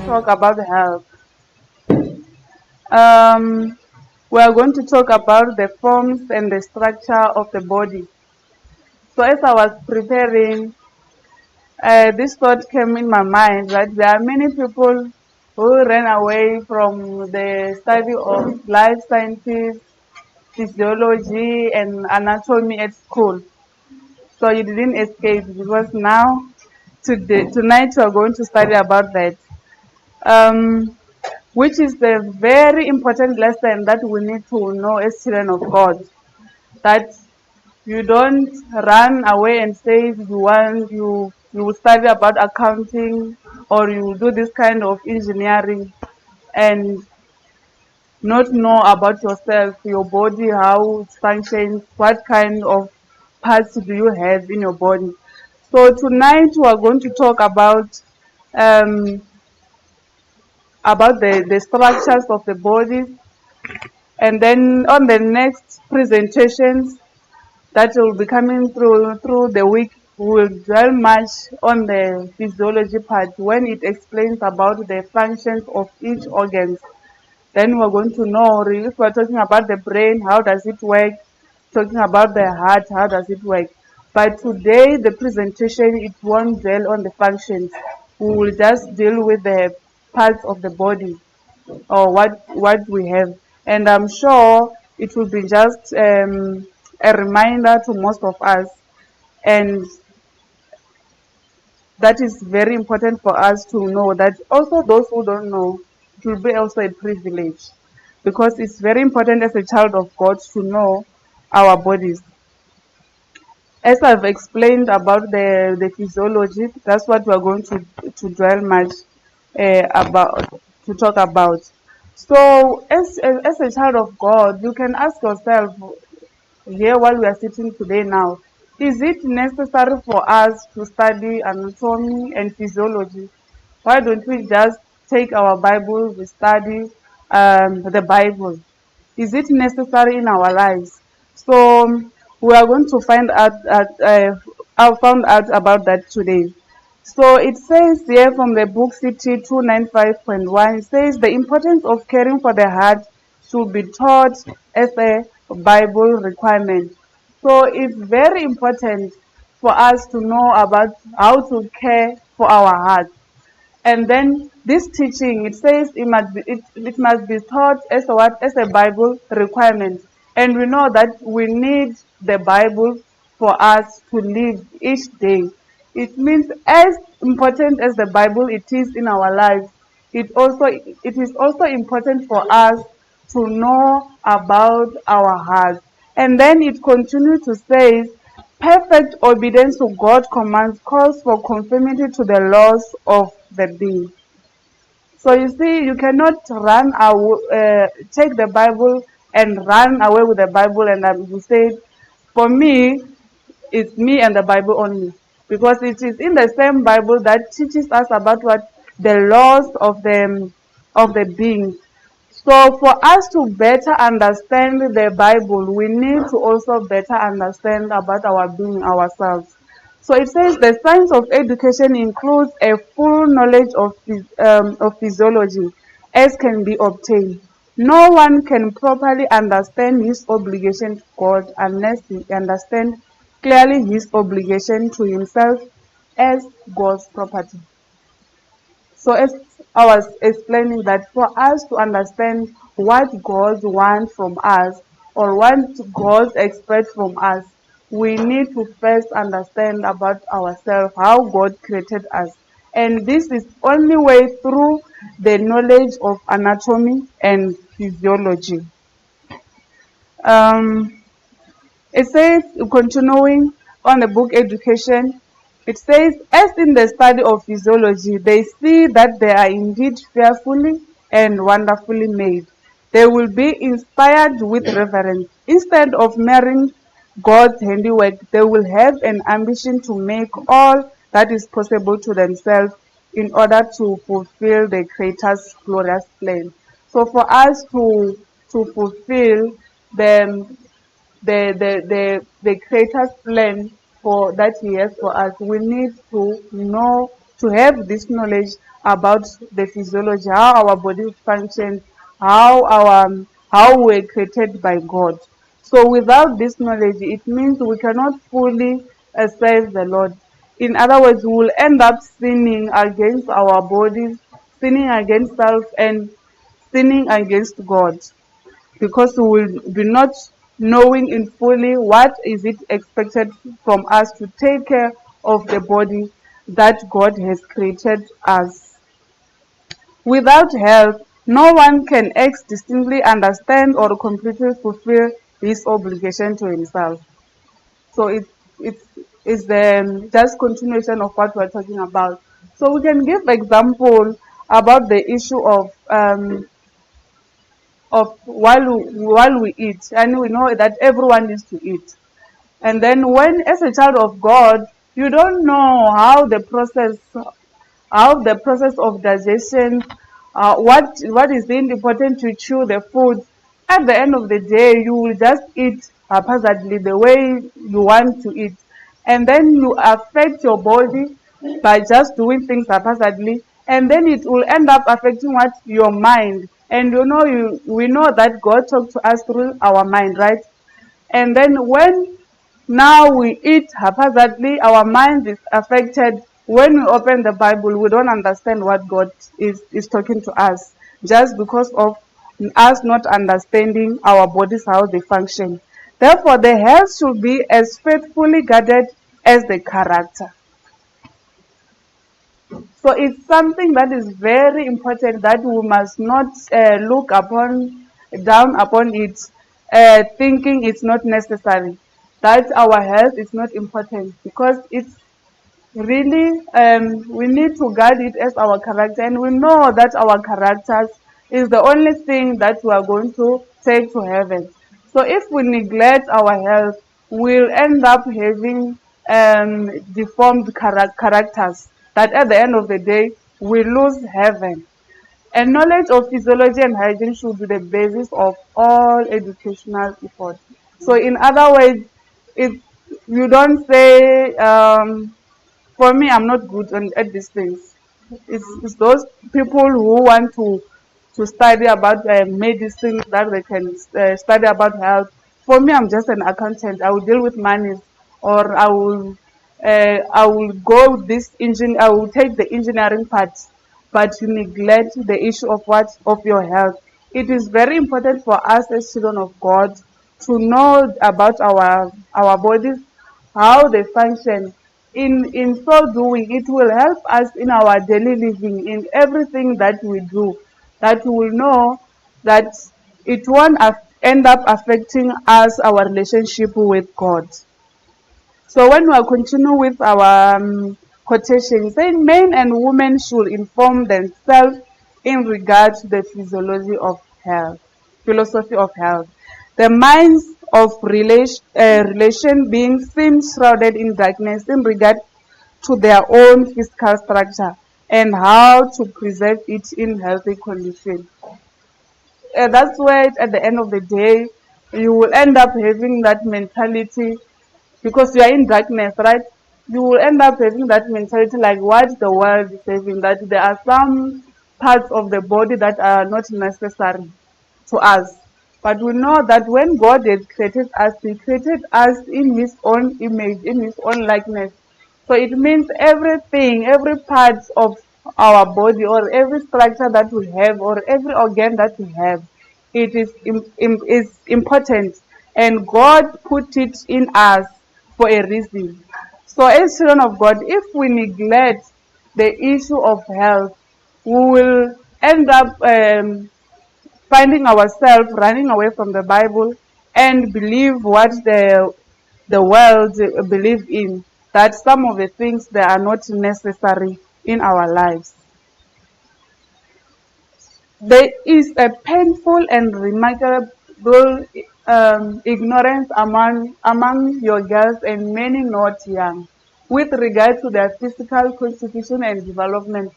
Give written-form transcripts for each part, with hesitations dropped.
talk about health. We are going to talk about the forms and the structure of the body. So as I was preparing, this thought came in my mind that there are many people who ran away from the study of life sciences, physiology, and anatomy at school. So you didn't escape because now, tonight, we are going to study about that. Um, which is the very important lesson that we need to know as children of God. That you don't run away and say you will study about accounting or you will do this kind of engineering and not know about yourself, your body, how it functions, what kind of parts do you have in your body. So tonight we are going to talk um, about the structures of the body. And then on the next presentations that will be coming through the week, we will dwell much on the physiology part when it explains about the functions of each organ. Then we're going to know, if we're talking about the brain, how does it work? Talking about the heart, how does it work? But today, the presentation, it won't dwell on the functions. We will just deal with the parts of the body or what we have. And I'm sure it will be just a reminder to most of us. And that is very important for us to know that also those who don't know, it will be also a privilege because it's very important as a child of God to know our bodies. As I've explained about the physiology, that's what we're going to dwell much about, to talk about. So, as a child of God, you can ask yourself here while we are sitting today now, is it necessary for us to study anatomy and physiology? Why don't we just take our Bible, we study the Bible? Is it necessary in our lives? So we are going to I found out about that today. So it says here from the book CT 295.1, it says the importance of caring for the heart should be taught as a Bible requirement. So it's very important for us to know about how to care for our heart. And then this teaching, it says it must be taught as a what? As a Bible requirement. And we know that we need the Bible for us to live each day. It means as important as the Bible it is in our lives, it is also important for us to know about our hearts. And then it continues to say, perfect obedience to God's commands calls for conformity to the laws of the being. So you see, you cannot take the Bible and run away with the Bible, and you say, for me, it's me and the Bible only, because it is in the same Bible that teaches us about what the laws of the being. So for us to better understand the Bible, we need to also better understand about our being ourselves. So it says the science of education includes a full knowledge of physiology as can be obtained. No one can properly understand his obligation to God unless he understands clearly his obligation to himself as God's property. So as I was explaining that for us to understand what God wants from us or what God expects from us, we need to first understand about ourselves, how God created us. And this is only way through the knowledge of anatomy and physiology. Um, it says, continuing on the book Education, it says, as in the study of physiology, they see that they are indeed fearfully and wonderfully made. They will be inspired with reverence. Instead of marrying God's handiwork, they will have an ambition to make all that is possible to themselves in order to fulfill the Creator's glorious plan. So for us to fulfill the the creator's plan for that he has for us, we need to know to have this knowledge about the physiology, how our body functions, how we're created by God. So without this knowledge, it means we cannot fully serve the Lord. In other words, we will end up sinning against our bodies, sinning against self, and sinning against God, because we will be not knowing in fully what is it expected from us to take care of the body that God has created us. Without help, no one can act distinctly understand or completely fulfill his obligation to himself. So it's it's the just continuation of what we're talking about. So we can give example about the issue of while we eat, and we know that everyone needs to eat. And then when, as a child of God, you don't know how the process of digestion, what is being important to chew the food. At the end of the day, you will just eat haphazardly the way you want to eat, and then you affect your body by just doing things haphazardly, and then it will end up affecting what your mind. And we know that God talks to us through our mind, right? And then when now we eat haphazardly, our mind is affected. When we open the Bible, we don't understand what God is talking to us, just because of us not understanding our bodies, how they function. Therefore, the health should be as faithfully guarded as the character. So it's something that is very important, that we must not look down upon it, thinking it's not necessary, that our health is not important, because it's really, we need to guard it as our character, and we know that our characters is the only thing that we are going to take to heaven. So if we neglect our health, we'll end up having deformed characters, that at the end of the day we lose heaven. And knowledge of physiology and hygiene should be the basis of all educational effort. So in other words, it you don't say, for me, I'm not good at these things. It's those people who want to study about medicine, that they can study about health. For me, I'm just an accountant. I will deal with money, or I will go this engine. I will take the engineering part, but you neglect the issue of what of your health. It is very important for us as children of God to know about our bodies, how they function. In so doing, it will help us in our daily living, in everything that we do, that we will know that it won't end up affecting us, our relationship with God. So when we continue with our quotation, saying men and women should inform themselves in regard to the philosophy of health. The minds of relation beings seem shrouded in darkness in regard to their own physical structure and how to preserve it in healthy condition. That's where at the end of the day you will end up having that mentality, because you are in darkness, right? You will end up having that mentality like what the world is having, that there are some parts of the body that are not necessary to us. But we know that when God had created us, He created us in His own image, in His own likeness. So it means everything, every part of our body, or every structure that we have, or every organ that we have, it is important, and God put it in us for a reason. So as children of God, if we neglect the issue of health, we will end up finding ourselves running away from the Bible and believe what the world believe in, that some of the things that are not necessary in our lives. There is a painful and remarkable ignorance among your girls, and many not young, with regard to their physical constitution and development.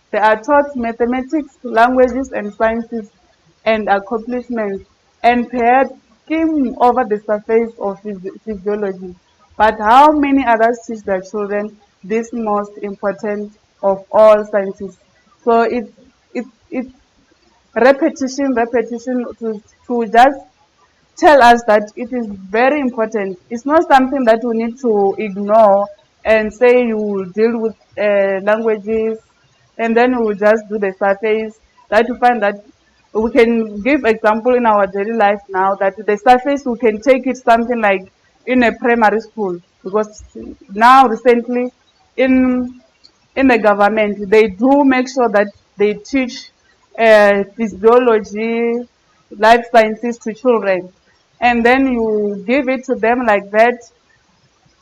They are taught mathematics, languages, and sciences and accomplishments, and perhaps skim over the surface of physiology. But how many others teach their children this most important of all sciences. So it's repetition to just tell us that it is very important. It's not something that we need to ignore and say you will deal with languages and then we will just do the surface. That you find that we can give example in our daily life now that the surface we can take it something like in a primary school because now recently in the government they do make sure that they teach physiology, life sciences to children, and then you give it to them like that,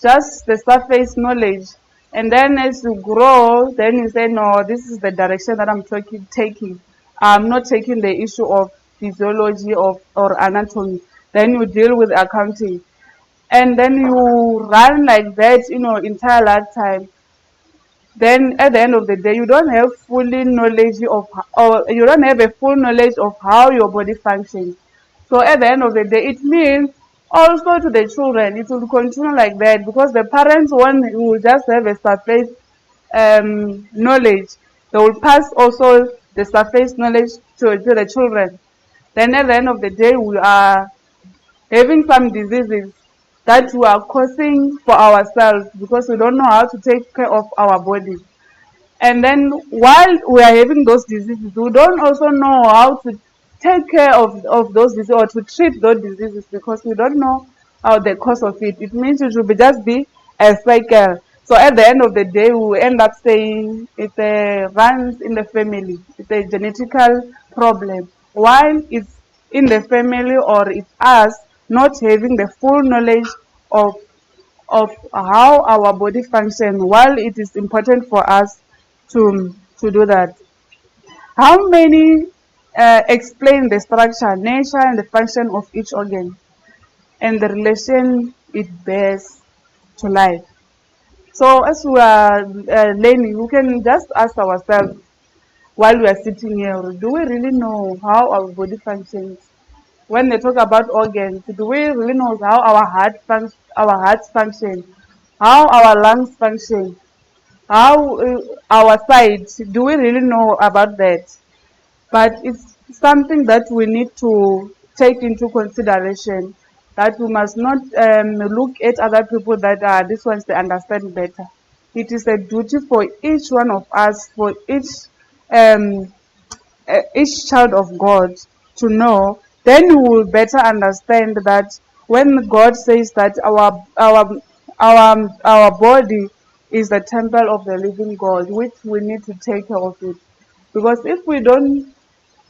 just the surface knowledge. And then as you grow, then you say, no, this is the direction that I'm taking. I'm not taking the issue of physiology or anatomy. Then you deal with accounting. And then you run like that, entire lifetime. Then at the end of the day you don't have fully knowledge of or you don't have a full knowledge of how your body functions. So at the end of the day it means also to the children it will continue like that because the parents one will just have a surface knowledge. They will pass also the surface knowledge to the children. Then at the end of the day we are having some diseases that we are causing for ourselves because we don't know how to take care of our bodies. And then while we are having those diseases, we don't also know how to take care of those diseases or to treat those diseases because we don't know the cause of it. It means it should just be a cycle. So at the end of the day, we end up saying it runs in the family. It's a genetical problem. While it's in the family or it's us not having the full knowledge of how our body functions, while it is important for us to do that. How many explain the structure, nature, and the function of each organ and the relation it bears to life? So as we are learning, we can just ask ourselves while we are sitting here, do we really know how our body functions? When they talk about organs, do we really know how our hearts function, how our lungs function, how our sides? Do we really know about that? But it's something that we need to take into consideration. That we must not look at other people that are this ones they understand better. It is a duty for each one of us, for um, each child of God to know, then we will better understand that when God says that our body is the temple of the living God, which we need to take care of it. Because if we don't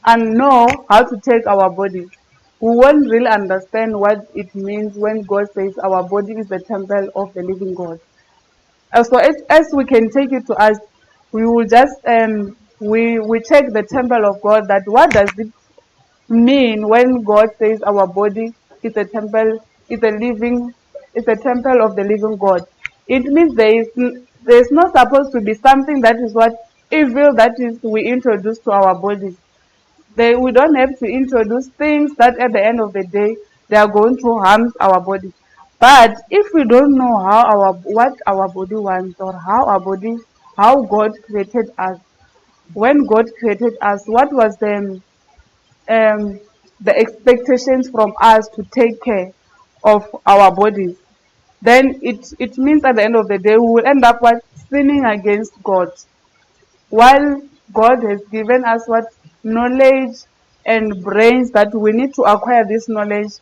and know how to take our body, we won't really understand what it means when God says our body is the temple of the living God. So as we can take it to us, we will just we check the temple of God. That what does it mean when God says our body is a temple, is a living, is a temple of the living God? It means there is not supposed to be something that is what evil that is we introduce to our bodies. We don't have to introduce things that at the end of the day they are going to harm our body. But if we don't know what our body wants or how God created us, when God created us, what was um, the expectations from us to take care of our bodies? Then it means at the end of the day we will end up sinning against God. While God has given us what knowledge and brains that we need to acquire this knowledge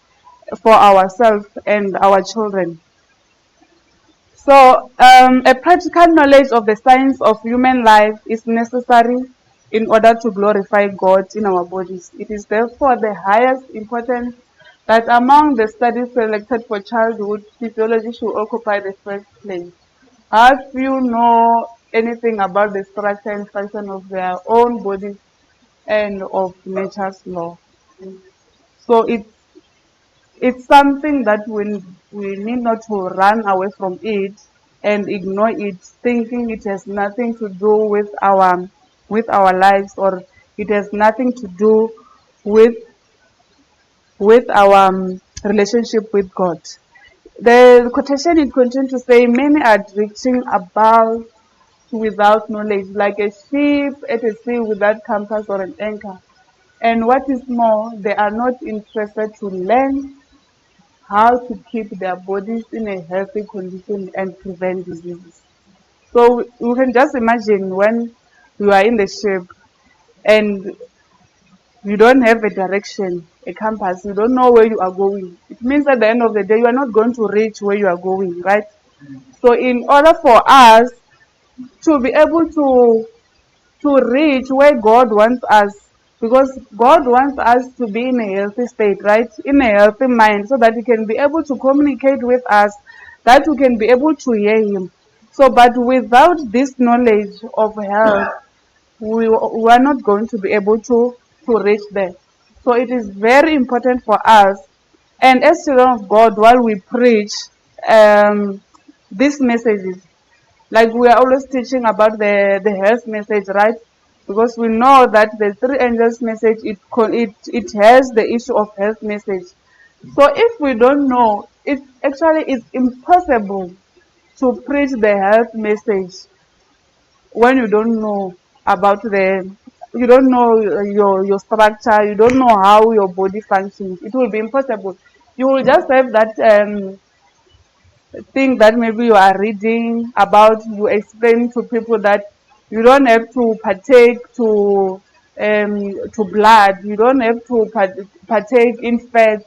for ourselves and our children. So, a practical knowledge of the science of human life is necessary in order to glorify God in our bodies. It is therefore the highest importance that among the studies selected for childhood, physiology should occupy the first place. As you know anything about the structure and function of their own bodies and of nature's law. So it's something that we need not to run away from it and ignore it, thinking it has nothing to do with our lives, or it has nothing to do with our relationship with God. The quotation it continues to say, many are drifting about without knowledge, like a ship at a sea without compass or an anchor. And what is more, they are not interested to learn how to keep their bodies in a healthy condition and prevent diseases. So you can just imagine when you are in the ship and you don't have a direction, a compass, you don't know where you are going. It means at the end of the day, you are not going to reach where you are going, right? So in order for us to be able to reach where God wants us, because God wants us to be in a healthy state, right? In a healthy mind, so that He can be able to communicate with us, that we can be able to hear Him. So, but without this knowledge of health, we are not going to be able to reach there. So, it is very important for us. And as children of God, while we preach these messages, like we are always teaching about the health message, right? Because we know that the three angels message, it has the issue of health message. So if we don't know, it actually is impossible to preach the health message when you don't know about you don't know your structure, you don't know how your body functions. It will be impossible. You will just have that thing that maybe you are reading about, you explain to people that you don't have to partake to blood, you don't have to partake in fat,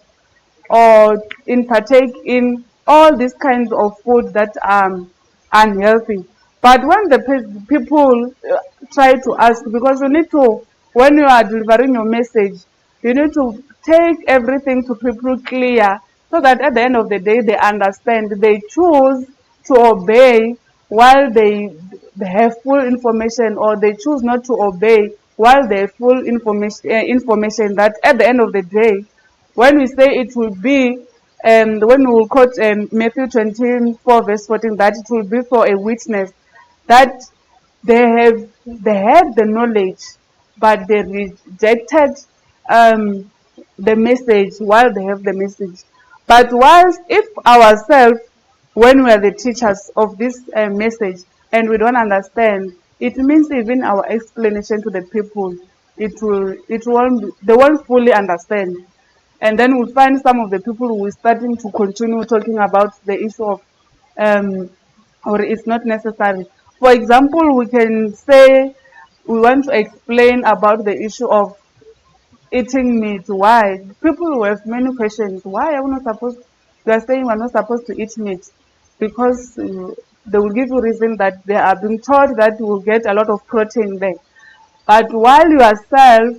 or in partake in all these kinds of food that are unhealthy. But when the people try to ask, because you need to, when you are delivering your message, you need to take everything to people clear, so that at the end of the day they understand, they choose to obey while they have full information, or they choose not to obey while they have full information that at the end of the day, when we say it will be, when we will quote Matthew 24 verse 14, that it will be for a witness, that they had the knowledge, but they rejected um, the message while they have the message. But whilst if ourselves, when we are the teachers of this message and we don't understand, it means even our explanation to the people, it won't, they won't fully understand. And then we'll find some of the people who are starting to continue talking about the issue of um, or it's not necessary. For example, we can say we want to explain about the issue of eating meat. Why? People will have many questions. Why are we not supposed? You are saying we're not supposed to eat meat because they will give you reason that they are being taught that you will get a lot of protein there. But while yourself,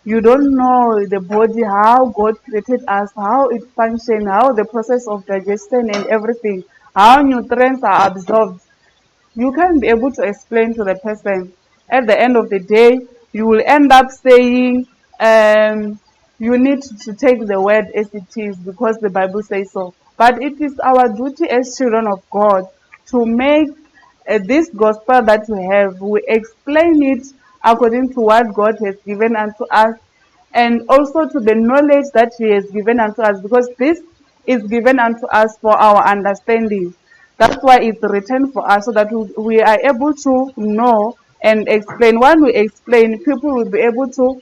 you don't know the body, how God created us, how it functions, how the process of digestion and everything, how nutrients are absorbed, you can't be able to explain to the person. At the end of the day, you will end up saying, you need to take the word as it is because the Bible says so. But it is our duty as children of God to make this gospel that we have, we explain it according to what God has given unto us, and also to the knowledge that He has given unto us, because this is given unto us for our understanding. That's why it's written for us, so that we are able to know and explain. When we explain, people will be able to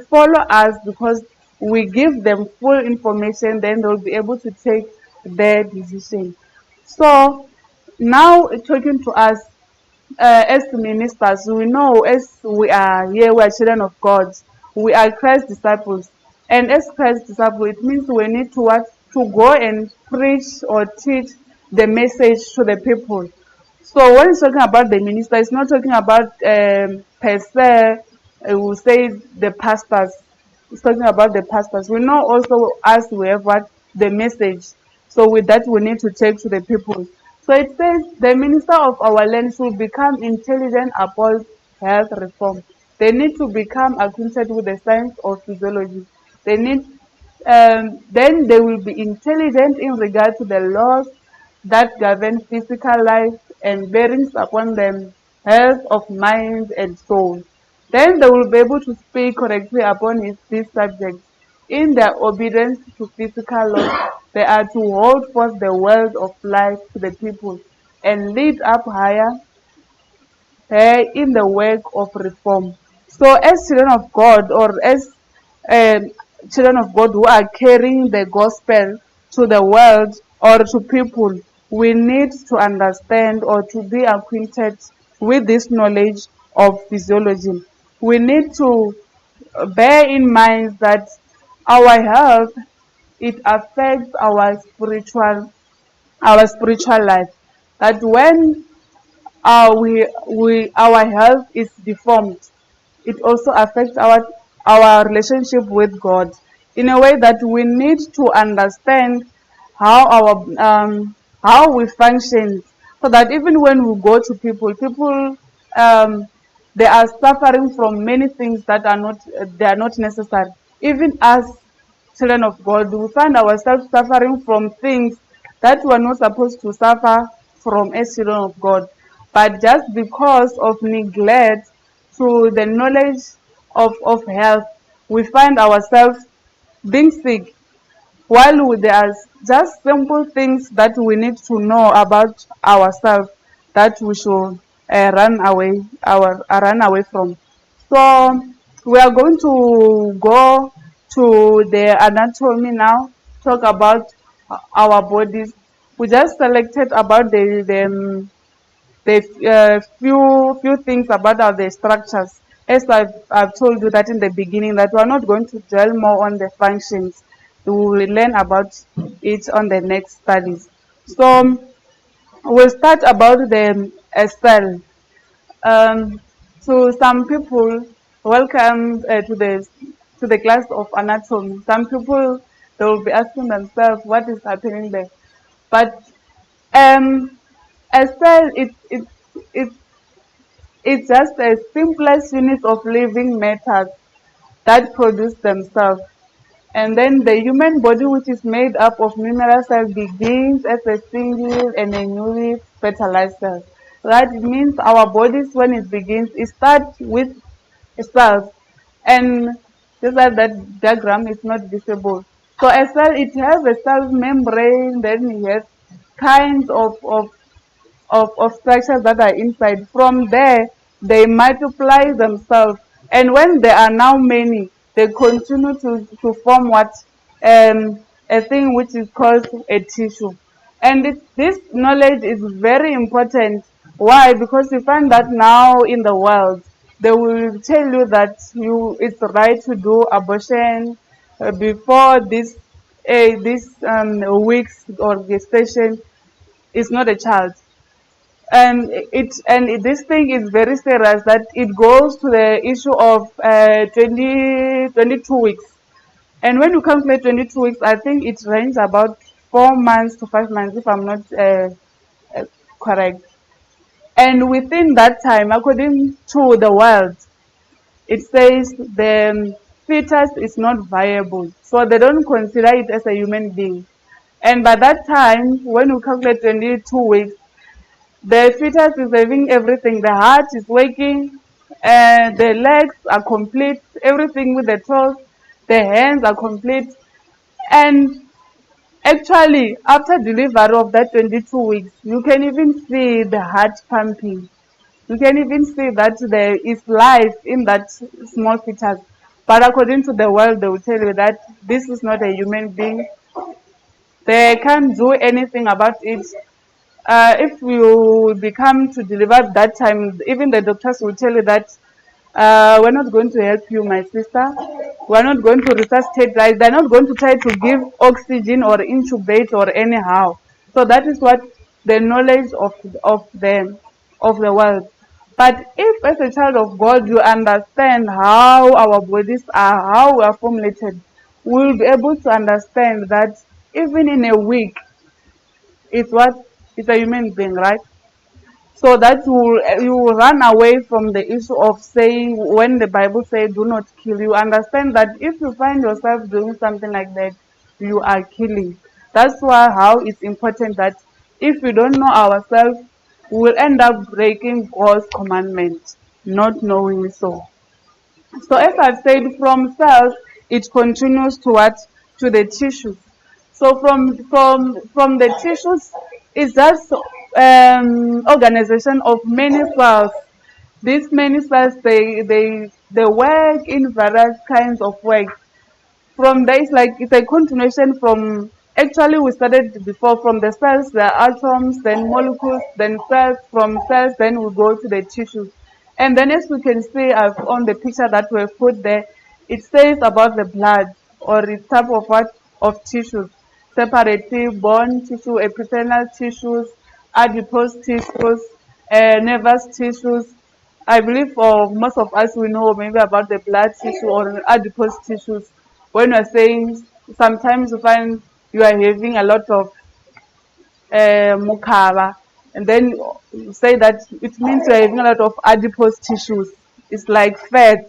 follow us, because we give them full information, then they'll be able to take their decision. So now talking to us, as ministers, we know as we are here, we are children of God. We are Christ's disciples. And as Christ's disciples, it means we need to what? To go and preach or teach the message to the people. So when it's talking about the minister, it's not talking about per se, we say the pastors. It's talking about the pastors. We know also us we have what? The message. So with that we need to take to the people. So it says the minister of our land should become intelligent about health reform. They need to become acquainted with the science of physiology. They need then they will be intelligent in regard to the laws that govern physical life and bearings upon them health of mind and soul. Then they will be able to speak correctly upon these subjects. In their obedience to physical laws, they are to hold forth the word of life to the people and lead up higher in the work of reform. So, as children of God, or as um, children of God who are carrying the gospel to the world or to people, we need to understand or to be acquainted with this knowledge of physiology. We need to bear in mind that our health, it affects our spiritual life. That when our health is deformed, it also affects our relationship with God in a way that we need to understand how how we function, so that even when we go to people um, they are suffering from many things that are not necessary. Even as children of God, we find ourselves suffering from things that we're not supposed to suffer from as children of God. But just because of neglect to the knowledge of health, we find ourselves being sick, while there are just simple things that we need to know about ourselves that we should run away from. So we are going to go to the anatomy now, talk about our bodies. We just selected about the few things about the structures. As I've told you that in the beginning, that we're not going to dwell more on the functions. We will learn about it on the next studies. So we'll start about the cell. Um, so some people, welcome to the class of anatomy. Some people, they will be asking themselves what is happening there. But um, a cell, it it's just a simplest unit of living matters that produce themselves. And then the human body, which is made up of numerous cells, begins as a single and a newly fertilized cell. That means our bodies, when it begins, it starts with cells. And just like that diagram is not visible. So a cell, it has a cell membrane, then it has kinds of structures that are inside. From there, they multiply themselves. And when there are now many, they continue to form what? A thing which is called a tissue. And this knowledge is very important. Why? Because you find that now in the world, they will tell you that it's right to do abortion before this weeks or gestation is not a child. This thing is very serious, that it goes to the issue of 22 weeks. And when you calculate 22 weeks, I think it ranges about 4 months to 5 months, if I'm not uh, correct. And within that time, according to the world, it says the fetus is not viable, so they don't consider it as a human being. And by that time, when you calculate 22 weeks, the fetus is having everything. The heart is working, and the legs are complete, everything with the toes, the hands are complete. And actually, after delivery of that 22 weeks, you can even see the heart pumping. You can even see that there is life in that small fetus. But according to the world, they will tell you that this is not a human being. They can't do anything about it. If you become to deliver that time, even the doctors will tell you that we're not going to help you, my sister. We're not going to resuscitate, right? They're not going to try to give oxygen or intubate or anyhow. So that is what the knowledge of the world. But if as a child of God you understand how our bodies are, how we are formulated, we'll be able to understand that even in a week, it's what it's a human being, right? So that you will run away from the issue of saying, when the Bible says do not kill, you understand that if you find yourself doing something like that, you are killing. That's why how it's important that if we don't know ourselves, we will end up breaking God's commandment, not knowing so. So as I've said, from cells, it continues to what? To the tissues. So from the tissues, it's just organization of many cells These many cells, they work in various kinds of work. From there, it's a continuation from, actually we started before from the cells, the atoms, then molecules, then cells, from cells, then we go to the tissues. And then as we can see on the picture that we put there, it says about the blood, or its type of what? Of tissues. Separately bone tissue, epithelial tissues, adipose tissues, nervous tissues. I believe for most of us, we know maybe about the blood tissue or adipose tissues. When you're saying, sometimes you find you are having a lot of mukaba, and then you say that it means you're having a lot of adipose tissues. It's like fat.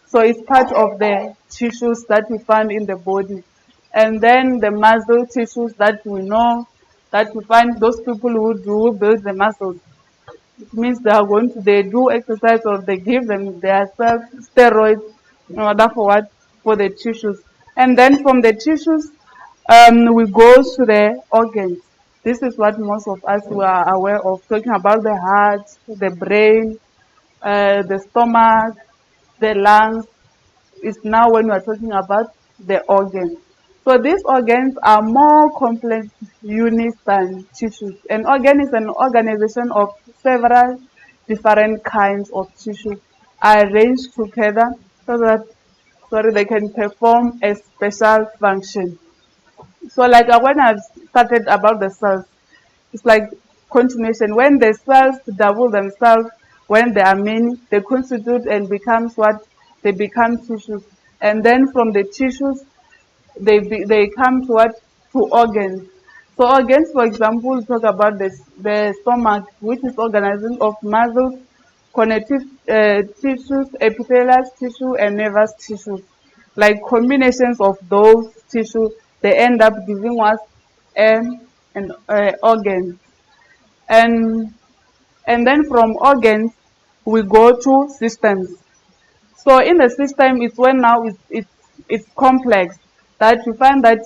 So it's part of the tissues that we find in the body. And then the muscle tissues that we know, that we find those people who build the muscles. It means they do exercise, or they give them their self steroids in order for what? For the tissues. And then from the tissues, we go to the organs. This is what most of us were aware of, talking about the heart, the brain, the stomach, the lungs. Is now when we are talking about the organs. So these organs are more complex units than tissues. An organ is an organization of several different kinds of tissues arranged together so that, sorry, they can perform a special function. So like when I've started about the cells, it's like continuation. When the cells double themselves, when there are many, they constitute and becomes what? They become tissues. And then from the tissues, they come to what? To organs. So organs, for example, we talk about the stomach, which is organizing of muscles, connective tissues, epithelial tissue, and nervous tissues. Like combinations of those tissues, they end up giving us an organ. And and then from organs, we go to systems. So in the system, it's when now it's complex, that you find that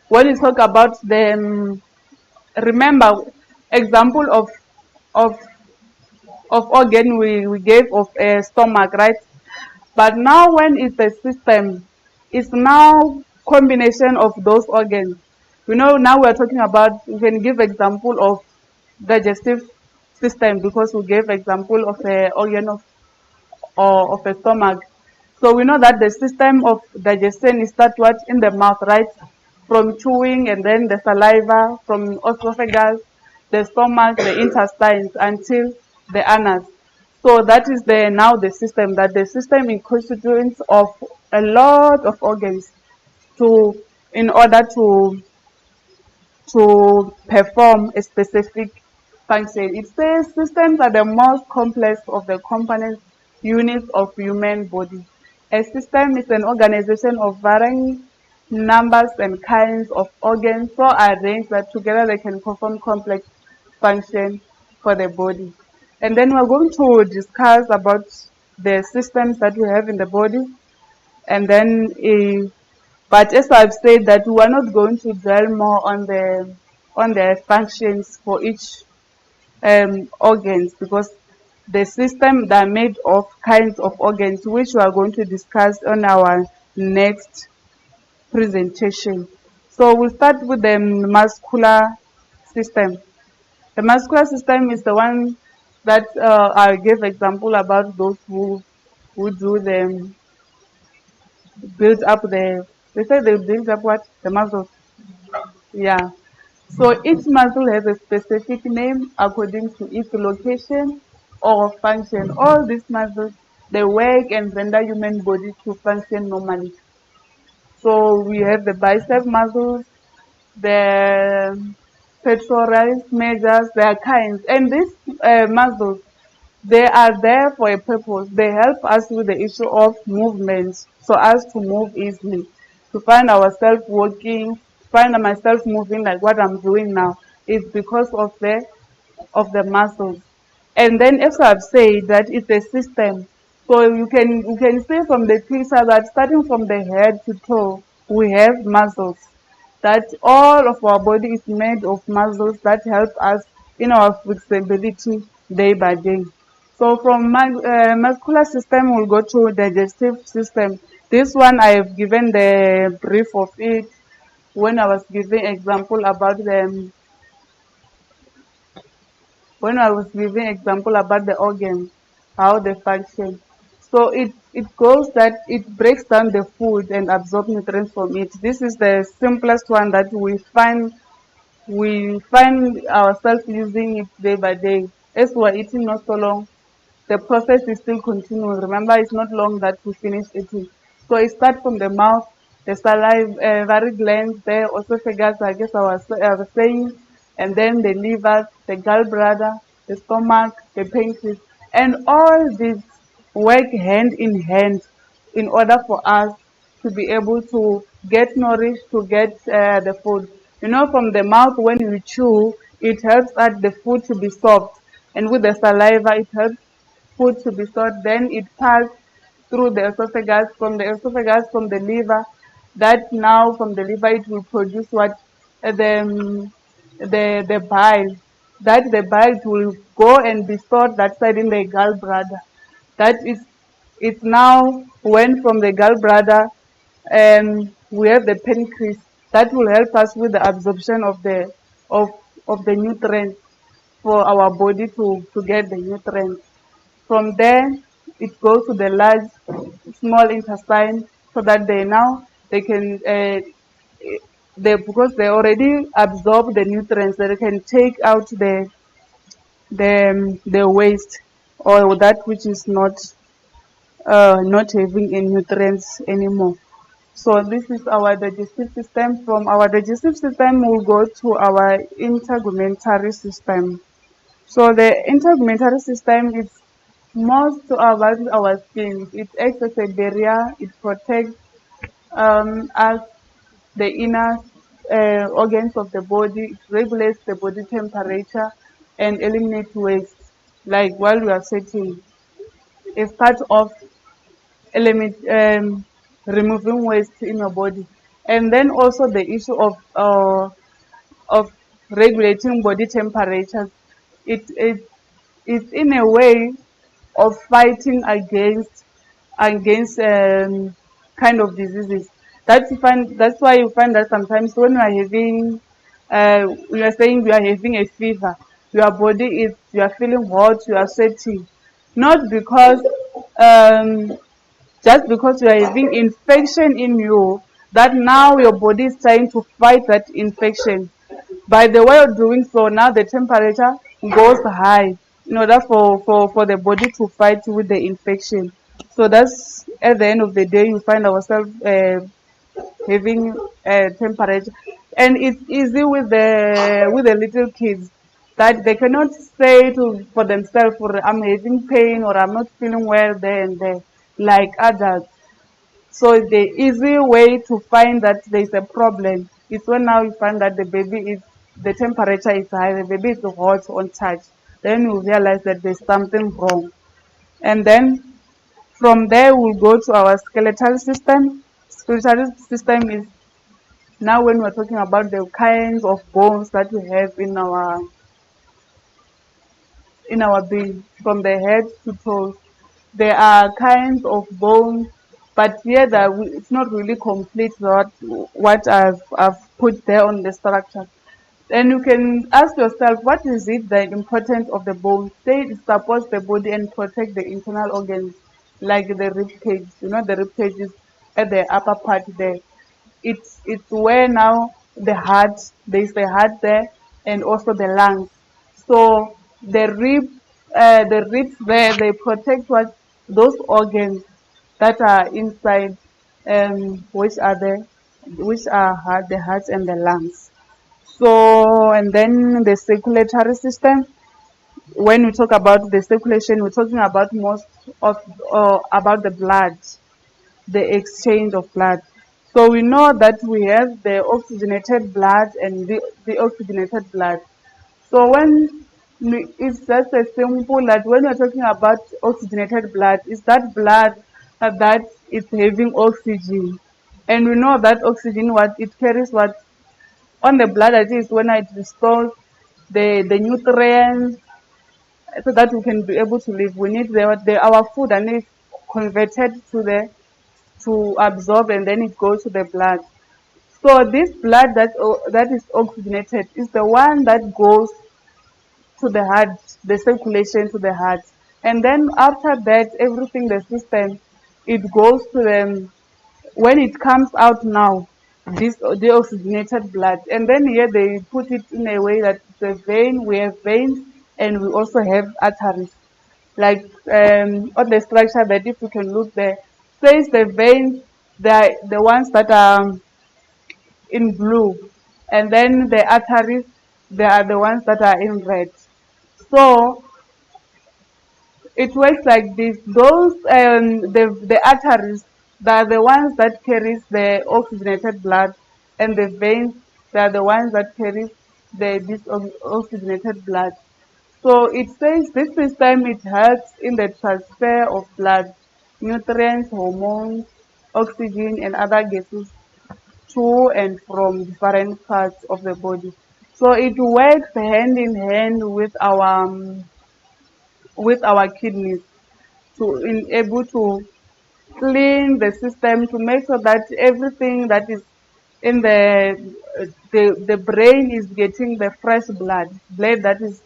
when you talk about the remember example of of organ we gave of a stomach, right? But now when it's a system, it's now combination of those organs. You know, now we're talking about, we can give example of digestive system, because we gave example of a organ or of a stomach. So we know that the system of digestion is that what? In the mouth, right? From chewing, and then the saliva, from esophagus, the stomach, the intestines, until the anus. So that is now the system, that the system is constituents of a lot of organs to in order to perform a specific function. It says systems are the most complex of the component units of human body. A system is an organization of varying numbers and kinds of organs so arranged that together they can perform complex functions for the body. And then we're going to discuss about the systems that we have in the body, and then but as I've said, that we are not going to dwell more on the functions for each organs, because the system that are made of kinds of organs, which we are going to discuss on our next presentation. So we'll start with the muscular system. The muscular system is the one that I gave example about those who do the build up they say they build up what? The muscles. Yeah. So each muscle has a specific name according to its location or function. All these muscles, they work and render human body to function normally. So we have the bicep muscles, the pectoralis majors, there are kinds. And these muscles, they are there for a purpose. They help us with the issue of movement, so as to move easily, to find ourselves walking, find myself moving like what I'm doing now. It's because of the muscles. And then as I've said that it's a system. So you can see from the picture that starting from the head to toe, we have muscles. That all of our body is made of muscles that help us in our flexibility day by day. So from muscular system, we'll go to digestive system. This one I have given the brief of it when I was giving example about the organs, how they function. So it goes that it breaks down the food and absorb nutrients from it. This is the simplest one that we find ourselves using it day by day. As we're eating not so long, the process is still continuing. Remember, it's not long that we finish eating. So it starts from the mouth, the salivary glands, the esophagus, I guess I was saying, and then the liver, the gallbladder, the stomach, the pancreas, and all these work hand in hand in order for us to be able to get nourished, to get the food. From the mouth, when you chew, it helps that the food to be soft, and with the saliva, it helps food to be stored. Then it passed through the esophagus, from the liver. That now from the liver it will produce what the bile. That the bile will go and be stored that side in the gallbladder. That is it now went from the gallbladder, and we have the pancreas that will help us with the absorption of the nutrients for our body to get the nutrients. From there, it goes to the large, small intestine, so that they can because they already absorb the nutrients, they can take out the waste, or that which is not having any nutrients anymore. So this is our digestive system. From our digestive system, we'll go to our integumentary system. So the integumentary system is most about our skin. It acts as a barrier. It protects us, the inner organs of the body. It regulates the body temperature and eliminates waste. Like while we are sitting, it starts off eliminate, removing waste in your body, and then also the issue of regulating body temperatures. It is in a way of fighting against kind of diseases. That's why you find that sometimes when we are saying we are having a fever, you are feeling hot, you are sweating, not because um, just because you are having infection in you, that now your body is trying to fight that infection. By the way of doing so, now the temperature goes high in order for the body to fight with the infection. So that's at the end of the day, you find ourselves having temperature, and it's easy with the little kids that they cannot say to for themselves, or I'm having pain, or I'm not feeling well there and there, like adults. So the easy way to find that there is a problem is when now you find that the temperature is high, the baby is hot on touch. Then you realize that there's something wrong. And then from there we'll go to our skeletal system. Skeletal system is now when we're talking about the kinds of bones that we have in our being, from the head to toes. There are kinds of bones, but here it's not really complete what I've put there on the structure. Then you can ask yourself, what is it the importance of the bone? Say it supports the body and protects the internal organs, like the rib cage. The rib cage is at the upper part there. It's where now there's the heart there, and also the lungs. So the ribs there, they protect those organs that are inside, which are the heart and the lungs. So, and then the circulatory system. When we talk about the circulation, we're talking about most of about the blood, the exchange of blood. So we know that we have the oxygenated blood and the deoxygenated blood. So it's just a simple that when you're talking about oxygenated blood, it's that blood that is having oxygen. And we know that oxygen, what it carries, what on the blood, that is when it restores the nutrients so that we can be able to live. We need our food and it's converted to absorb and then it goes to the blood. So this blood that is oxygenated is the one that goes to the heart, the circulation to the heart. And then after that, everything, the system, it goes to them. When it comes out now, this deoxygenated blood, and then here they put it in a way that the vein, we have veins, and we also have arteries. Like on the structure that if you can look there, says the veins, they are the ones that are in blue, and then the arteries, they are the ones that are in red. So it works like this. Those the arteries, they are the ones that carries the oxygenated blood, and the veins, they are the ones that carries the disoxygenated blood. So it says this system, it helps in the transfer of blood, nutrients, hormones, oxygen, and other gases to and from different parts of the body. So it works hand in hand with our kidneys to in able to clean the system, to make sure that everything that is in the brain is getting the fresh blood that is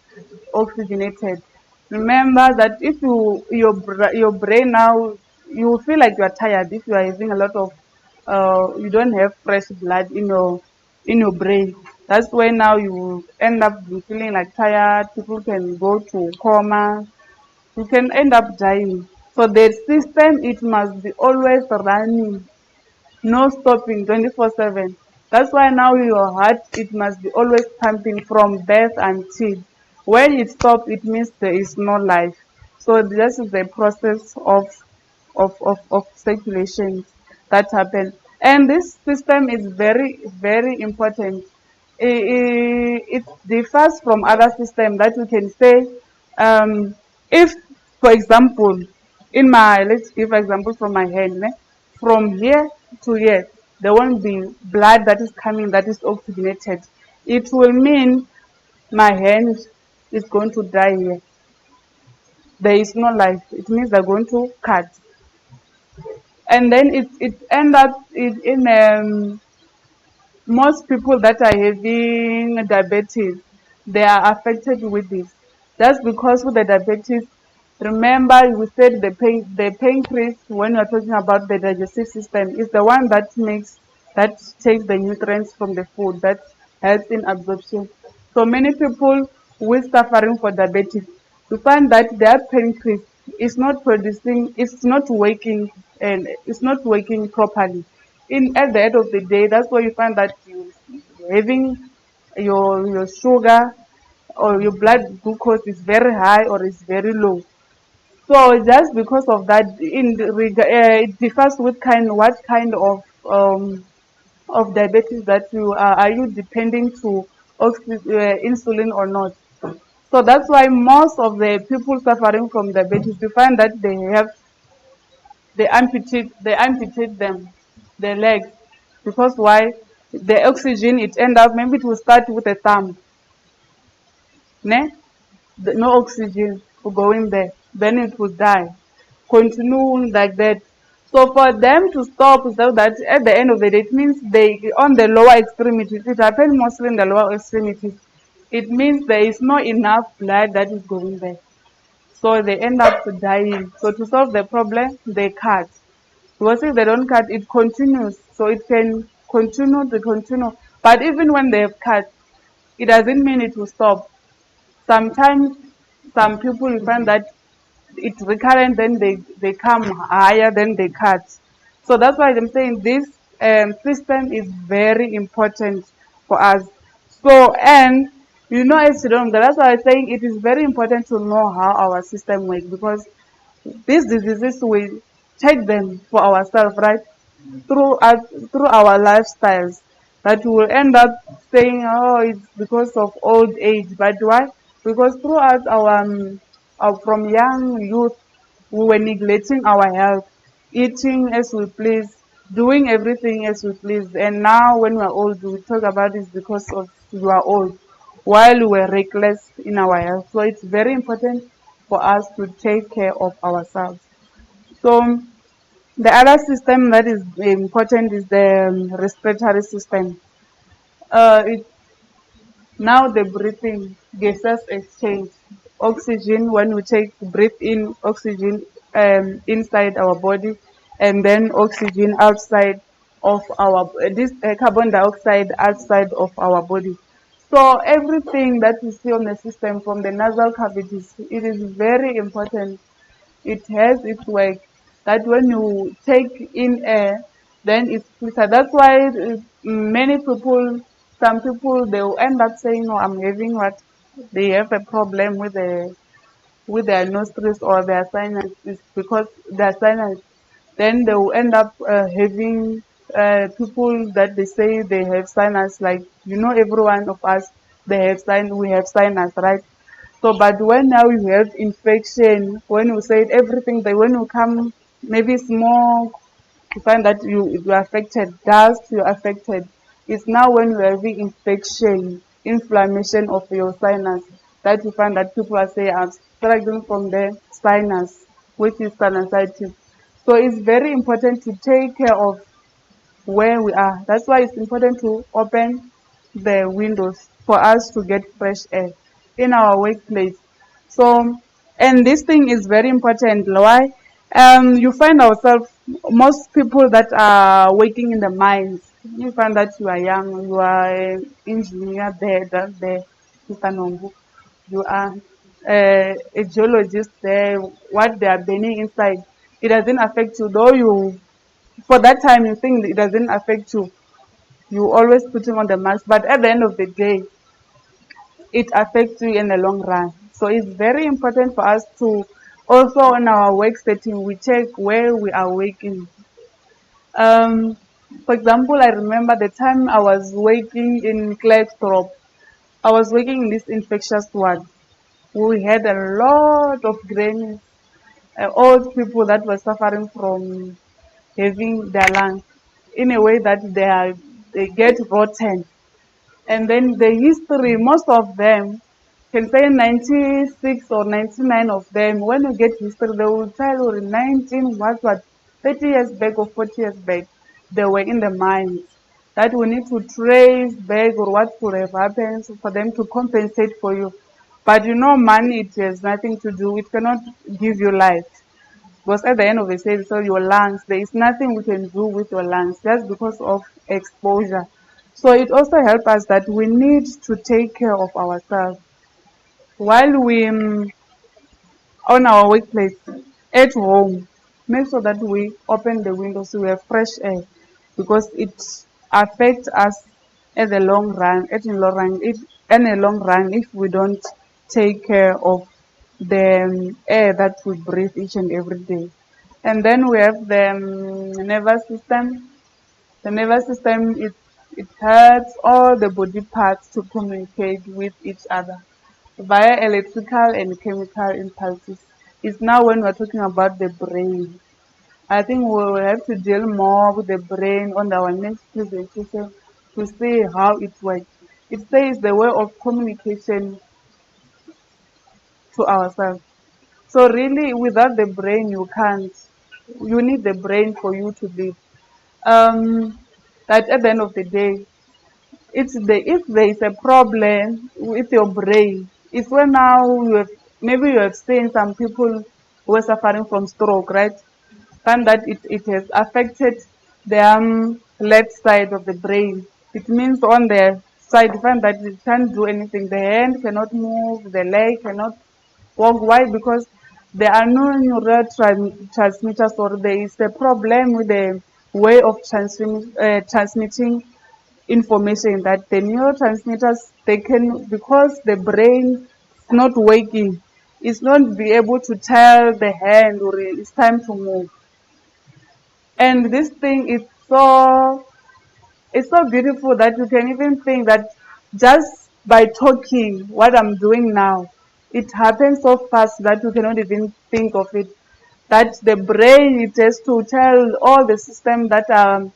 oxygenated. Remember that if your brain now, you feel like you are tired if you are having a lot of you don't have fresh blood in your brain. That's when now you end up feeling like tired. People can go to coma, you can end up dying. So the system, it must be always running, no stopping 24/7. That's why now your heart, it must be always pumping from birth until when it stops, it means there is no life. So this is the process of circulation that happen. And this system is very, very important. It differs from other systems that you can say, if, for example, let's give example from my hand, from here to here, there won't be blood that is coming that is oxygenated. It will mean my hand is going to die here. There is no life. It means they're going to cut. And then it end up in most people that are having diabetes, they are affected with this. That's because with the diabetes, remember we said the pancreas, when you're talking about the digestive system, is the one that takes the nutrients from the food, that helps in absorption. So many people with suffering for diabetes, you find that their pancreas is not producing, it's not working, and it's not working properly. In at the end of the day, that's why you find that you having your sugar or your blood glucose is very high or is very low. So just because of that, it differs with what kind of diabetes that you are you depending to insulin or not. So that's why most of the people suffering from diabetes, you find that they amputate them, their legs, because why? The oxygen, it end up, maybe it will start with a thumb, ne? No oxygen will go in there, then it will die, continue like that. So for them to stop, so that at the end of the day, it means they on the lower extremities, it happens mostly in the lower extremities, it means there is not enough blood that is going there, so they end up dying. So to solve the problem, they cut. Because if they don't cut, it continues. So it can continue to continue. But even when they've cut, it doesn't mean it will stop. Sometimes some people, you find that it's recurrent, then they come higher, then they cut. So that's why I'm saying this system is very important for us. So, and as you don't, that's why I'm saying it is very important to know how our system works, because these diseases, we take them for ourselves, right? Through our lifestyles, that we will end up saying, oh, it's because of old age. But why? Because throughout from young youth, we were neglecting our health, eating as we please, doing everything as we please. And now when we're old, we talk about it because of you are old, while we were reckless in our health. So it's very important for us to take care of ourselves. So the other system that is important is the respiratory system. It Now the breathing gases exchange. Oxygen, when we take breathe in oxygen inside our body, and then oxygen outside of our this carbon dioxide outside of our body. So everything that we see on the system from the nasal cavities, it is very important. It has its work that when you take in air, then it's quicker. That's why many people, some people, they will end up saying, "Oh, I'm having what?" They have a problem with their nostrils or their sinus. It's because their sinus. Then they will end up having people that they say they have sinus. Like every one of us, they have we have sinus, right? So, but when now you have infection, when you say everything, that when you come, maybe smoke, you find that you're affected, dust, you're affected. It's now when you're having infection, inflammation of your sinus, that you find that people are saying, I'm struggling from the sinus, which is sinusitis. So it's very important to take care of where we are. That's why it's important to open the windows for us to get fresh air in our workplace. So, and this thing is very important. Why? You find ourselves, most people that are working in the mines, you find that you are young, you are an engineer there, that's there, Mr. Nongu. You are a geologist there, what they are burning inside. It doesn't affect you, though you for that time you think it doesn't affect you. You always putting on the mask, but at the end of the day, it affects you in the long run. So it's very important for us to also in our work setting we check where we are working. Um, for example, I remember the time I was working in Klerksdorp. I was working in this infectious ward. We had a lot of grannies, old people that were suffering from having their lungs in a way that they get rotten. And then the history, most of them can say 96 or 99 of them, when you get history, they will tell you 19, what, 30 years back or 40 years back, they were in the mines. That we need to trace back or what could have happened for them to compensate for you. But money, it has nothing to do, it cannot give you life. Because at the end of the day, so your lungs, there is nothing we can do with your lungs just because of exposure. So it also helps us that we need to take care of ourselves while we on our workplace, at home. Make sure that we open the windows so we have fresh air because it affects us at the long run. In the long run, if we don't take care of the air that we breathe each and every day. And then we have the nervous system. The nervous system, it helps all the body parts to communicate with each other via electrical and chemical impulses. It's now when we're talking about the brain. I think we will have to deal more with the brain on our next presentation to see how it works. It says the way of communication to ourselves. So really, without the brain, you can't. You need the brain for you to live. That at the end of the day, if there is a problem with your brain, it's when now maybe you have seen some people who are suffering from stroke, right? And that it has affected the left side of the brain. It means on the side, you find that it can't do anything. The hand cannot move, the leg cannot walk. Why? Because there are no transmitters, or there is a problem with the way of transmitting information, that the neurotransmitters, they can, because the brain is not working, it's not be able to tell the hand or it's time to move. And this thing is so beautiful that you can even think that just by talking what I'm doing now, it happens so fast that you cannot even think of it. That the brain, it has to tell all the systems that are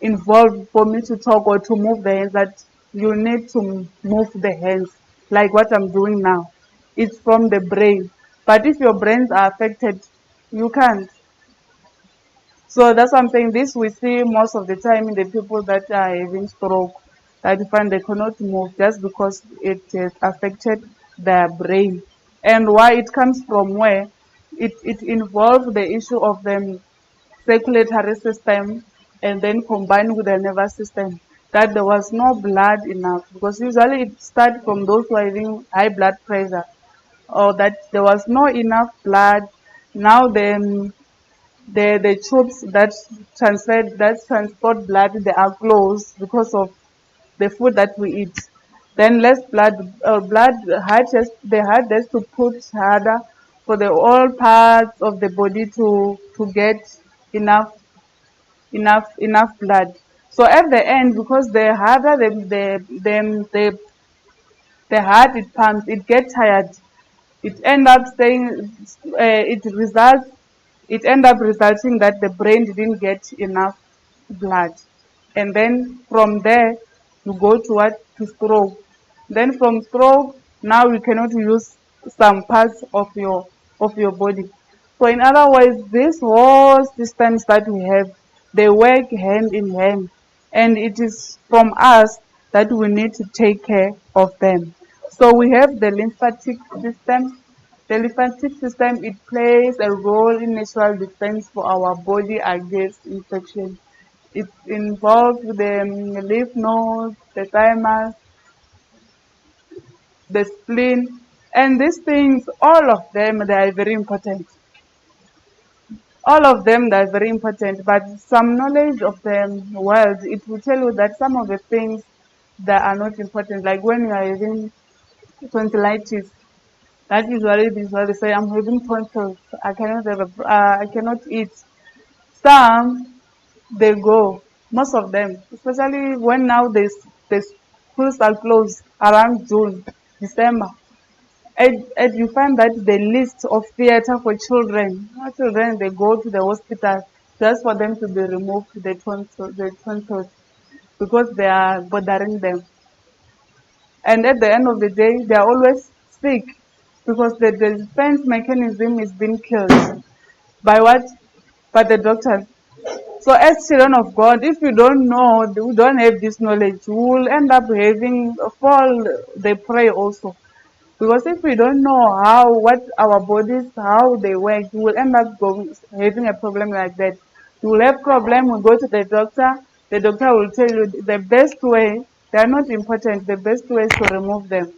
involved for me to talk or to move the hands, that you need to move the hands like what I'm doing now. It's from the brain. But if your brains are affected, you can't. So that's something this we see most of the time in the people that are having stroke, that you find they cannot move just because it has affected their brain. And why it comes from where? It involves the issue of the circulatory system and then combined with the nervous system, that there was no blood enough, because usually it starts from those who are having high blood pressure, or that there was no enough blood. Now the tubes that transport blood, they are closed because of the food that we eat. Then less blood heart has the heart has to push harder for the all parts of the body to get enough enough blood. So at the end, because the harder the heart it pumps, it gets tired. It end up saying it results it end up resulting that the brain didn't get enough blood, and then from there you go to what, to stroke. Then from stroke, now you cannot use some parts of your body. So in other words, these whole systems that we have, they work hand in hand, and it is from us that we need to take care of them. So we have the lymphatic system. The lymphatic system, it plays a role in natural defense for our body against infection. It involves the lymph nodes, the thymus, the spleen, and these things, all of them, they are very important. All of them, they are very important, but some knowledge of the world, it will tell you that some of the things that are not important, like when you are having tonsillitis, that usually is what they say, I'm having tonsils, I cannot eat. Some they go, most of them, especially when now the schools are closed around June, December. And you find that the list of theater for children, children they go to the hospital just for them to be removed the tonsils because they are bothering them. And at the end of the day, they are always sick because the defense mechanism is being killed by what? By the doctors. So as children of God, if we don't know, we don't have this knowledge, we will end up having fall the prey also. Because if we don't know what our bodies, how they work, we will end up having a problem like that. You will have problem, we go to the doctor will tell you the best way, they are not important, the best way is to remove them.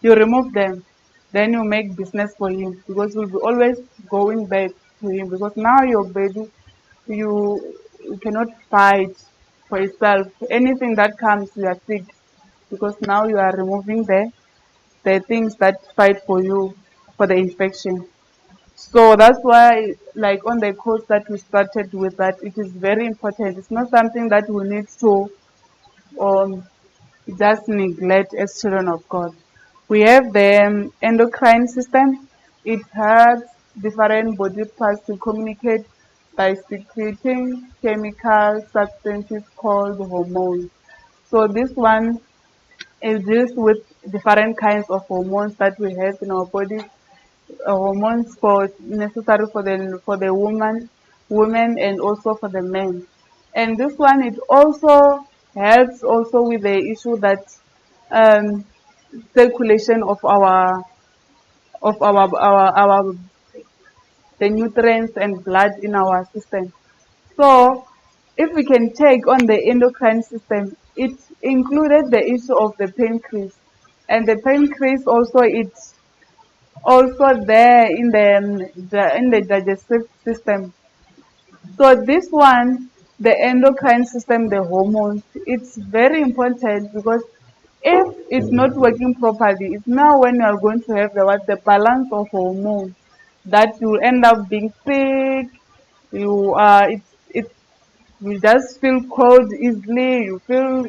You remove them, then you make business for him because you'll be always going back to him because now your baby, you cannot fight for yourself. Anything that comes, you are sick because now you are removing the things that fight for you for the infection. So that's why, like on the course that we started with, that it is very important. It's not something that we need to um, just neglect as children of God. We have the endocrine system. It has different body parts to communicate by secreting chemical substances called hormones. So this one is deals with different kinds of hormones that we have in our body. Hormones for necessary for the women and also for the men. And this one it also helps also with the issue that um, circulation of our the nutrients and blood in our system. So if we can take on the endocrine system, it included the issue of the pancreas. And the pancreas also it's also there in the digestive system. So this one, the endocrine system, the hormones, it's very important because if it's not working properly, it's now when you are going to have the balance of hormones that you end up being sick. You it's you just feel cold easily. You feel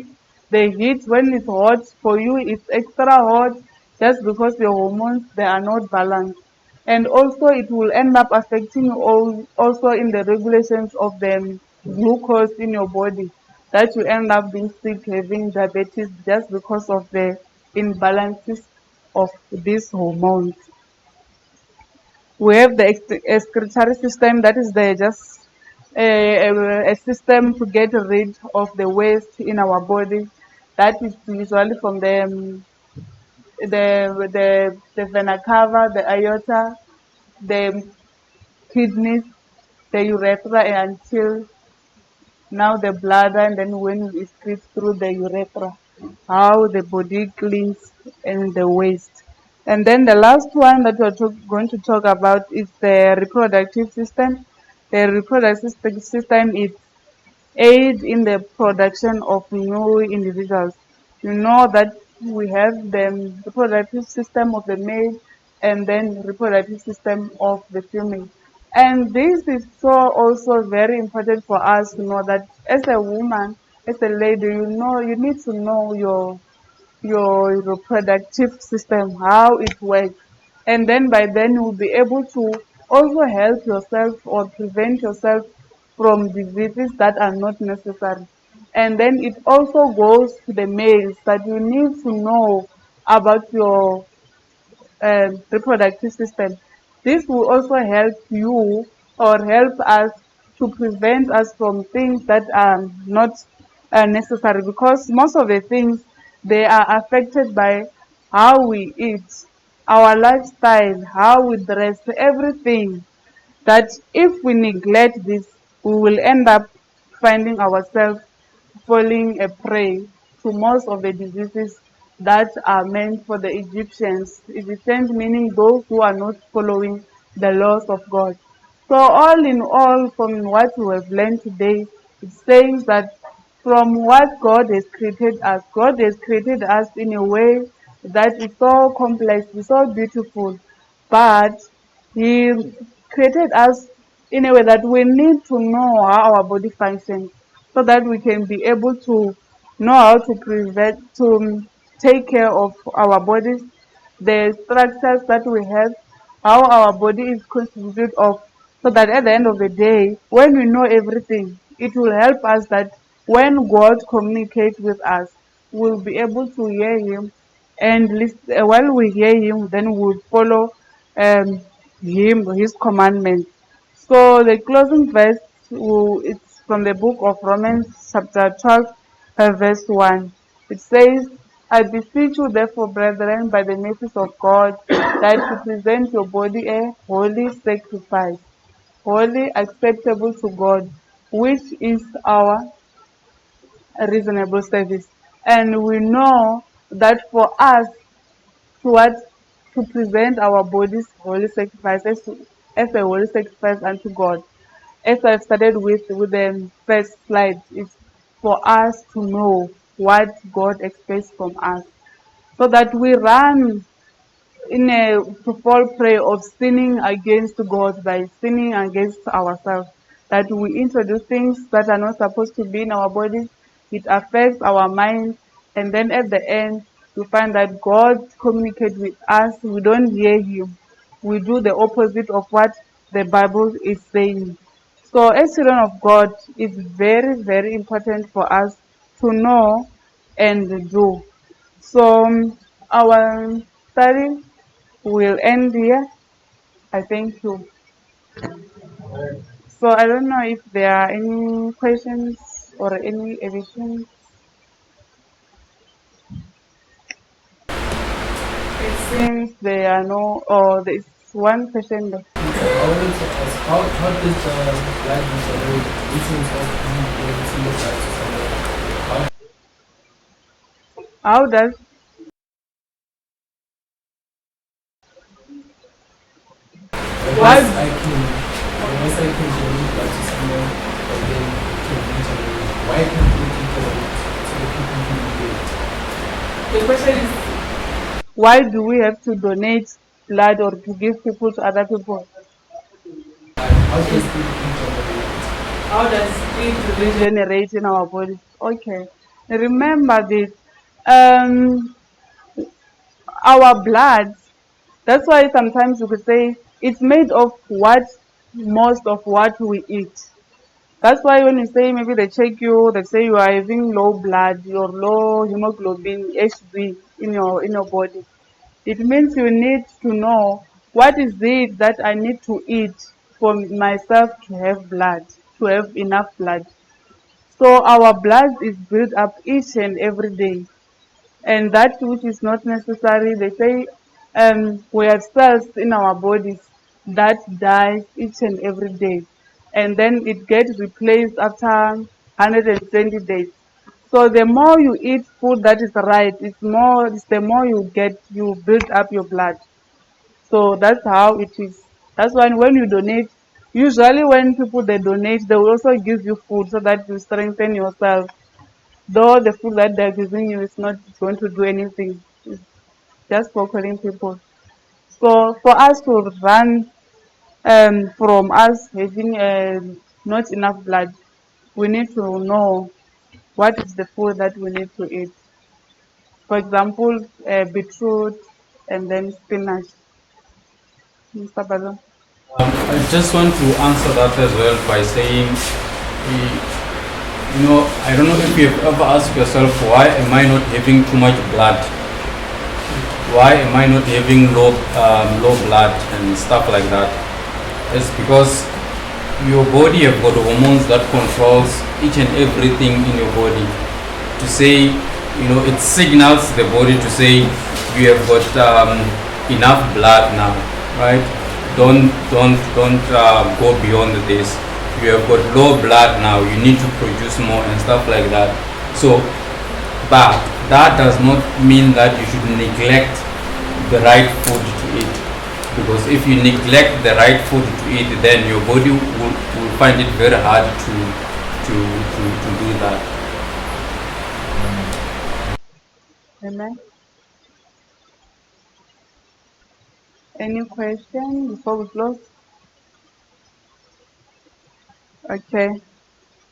the heat when it's hot for you. It's extra hot just because your hormones they are not balanced, and also it will end up affecting also in the regulations of the glucose in your body. That you end up being sick, having diabetes just because of the imbalances of these hormones. We have the excretory system, that is the just a system to get rid of the waste in our body. That is usually from the vena cava, the aorta, the kidneys, the urethra, until now the bladder, and then when we excrete through the urethra, how the body cleans and the waste. And then the last one that we're going to talk about is the reproductive system. The reproductive system is aid in the production of new individuals. You know that we have the reproductive system of the male and then reproductive system of the female. And this is so also very important for us to know that as a woman, as a lady, you need to know your reproductive system, how it works. And then by then you'll be able to also help yourself or prevent yourself from diseases that are not necessary. And then it also goes to the males that you need to know about your reproductive system. This will also help you or help us to prevent us from things that are not necessary, because most of the things they are affected by how we eat, our lifestyle, how we dress, everything. That if we neglect this, we will end up finding ourselves falling a prey to most of the diseases that are meant for the Egyptians. Egyptians meaning those who are not following the laws of God. So all in all, from what we have learned today, it says that from what God has created us, God has created us in a way that is so complex, is so beautiful, but He created us in a way that we need to know how our body functions so that we can be able to know how to prevent, to take care of our bodies, the structures that we have, how our body is constituted of, so that at the end of the day, when we know everything, it will help us that when God communicates with us, we'll be able to hear Him, and while we hear Him, then we'll follow um, Him, His commandments. So the closing verse, it's from the book of Romans, chapter 12, verse 1. It says, I beseech you, therefore, brethren, by the mercies of God, that you present your body a holy sacrifice, holy, acceptable to God, which is our reasonable service. And we know that for us to what to present our bodies holy sacrifices as a holy sacrifice unto God. As I've started with the first slide, it's for us to know what God expects from us, so that we run in a to fall prey of sinning against God by sinning against ourselves. That we introduce things that are not supposed to be in our bodies, it affects our mind, and then at the end, we find that God communicates with us, we don't hear Him. We do the opposite of what the Bible is saying. So, as children of God, it's very, very important for us to know and do. So, our study will end here. I thank you. So I don't know if there are any questions or any additions. It seems there are no, or there is one question left. I wanted to ask, how does the likeness or the influence of you being able to look like to someone? How does Once why I can, once I can look like to someone, and then can reach out, why can't we keep going to the people who need it? the question is, why do we have to donate blood or to give people to other people? How does it regenerate? How does it regenerate in our bodies? Okay. Remember this. Um, our blood, that's why sometimes you could say it's made of what most of what we eat. That's why when you say maybe they check you, they say you are having low blood, your low hemoglobin HB in your body. It means you need to know What is it that I need to eat for myself to have blood, to have enough blood? So our blood is built up each and every day, and that which is not necessary, they say, we have cells in our bodies that dies each and every day, and then it gets replaced after 120 days. So the more you eat food that is right, it's the more you build up your blood. So that's how it is. That's why when you donate, usually when people they donate, they will also give you food so that you strengthen yourself. Though the food that they're giving you is not going to do anything, it's just for calling people. So for us to run from us having not enough blood, we need to know what is the food that we need to eat. For example, beetroot and then spinach. Mr. Bazo. I just want to answer that as well by saying, I don't know if you've ever asked yourself, why am I not having too much blood? Why am I not having low blood and stuff like that? It's because your body have got hormones that controls each and everything in your body. To say, it signals the body to say you have got enough blood now, right? Don't go beyond this. You have got low blood now. You need to produce more and stuff like that. So, but that does not mean that you should neglect the right food to eat. Because if you neglect the right food to eat, then your body will find it very hard to do that. Amen. Any question before we close? Okay.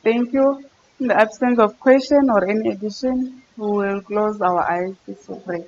Thank you. In the absence of question or any addition, we will close our eyes to pray.